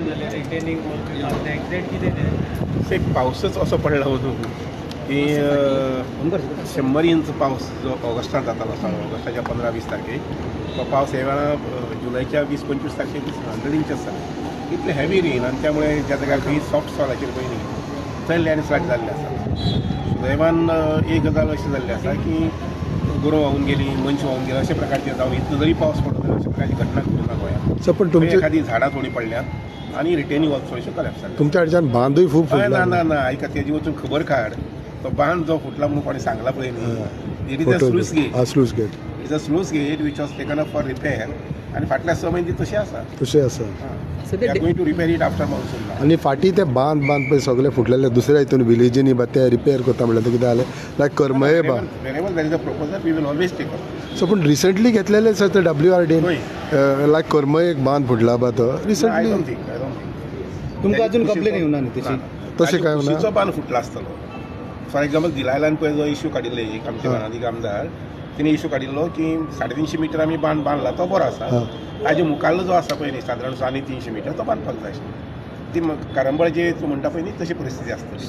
जालें retaining wall exact कितें तें एक पावसच असो पडला म्हणून की 100 इंच पावस जो ऑगस्टात जातालो ऑगस्टाच्या 15-20 तारखेक तो पावस ह्या वेळा जुलैच्या 20-25 तारखेक 100 इंचस जाले इतले हॅवी रेन आनी त्यामुळे ज्या जाग्यार खंय सॉफ्ट सॉलाचेर पळय न्ही थंय लँडस्लायड जाल्ले आसा सुदैवान एक गजाल अशी जाल्ली आसा की गोरवां व्हांवून गेली मनशां व्हांवून गेली अशा प्रकारचे जावं इतलो जरी पावस पडलो तरी अशा प्रकारची घटना घडूंक ना गोंयांत पण तुमचे एखादी झाडां थोडी पडल्यात आणि रिटेनिंग वॉल्स थोडेशे कलॅप्स जाले तुमच्या कडच्यान बांदूय खूब ना फुटला ना ना ऐका तेजी वचून खबर काड तो बांद जो फुटला म्हणून कोणी सांगला पळय न्ही it is a sluice gate sluice gate is a sluice gate which was taken up for repair आनी फाटल्या 6 म्हयने तशी आसा तशें आसा going to repair it after monsoon आनी फाटीं ते बांद पळय सगळे फुटलेले दुसऱ्या हितून विलेजींनी ते रिपेअर करता म्हणल्यार ते कितें जालें लायक करमये बांद वेरेवर there is a proposal we will always take up so पूण रिसंटली घेतलेले सर ते WRD लायक करमये एक बांद फुटला बा तो रिसंटली तुमकां अजून कंप्लेन येवना न्ही तशी तशें कांय ना कुशीचो बांद फुटला आसतलो फॉर एक्झाम्पल दिलायलान पळय जो इश्यू काडिल्लो एक आमचे वानादी आमदार तिने इश्यू काडिल्लो की 350 मीटर आमी बांद बांदला तो बरो आसा ताजे मुखाल्लो जो आसा पळय न्ही सादारण 350 मीटर तो बांदपाक जाय ती करंबळ जे तूं म्हणटा पळय न्ही तशी परिस्थिती आसतली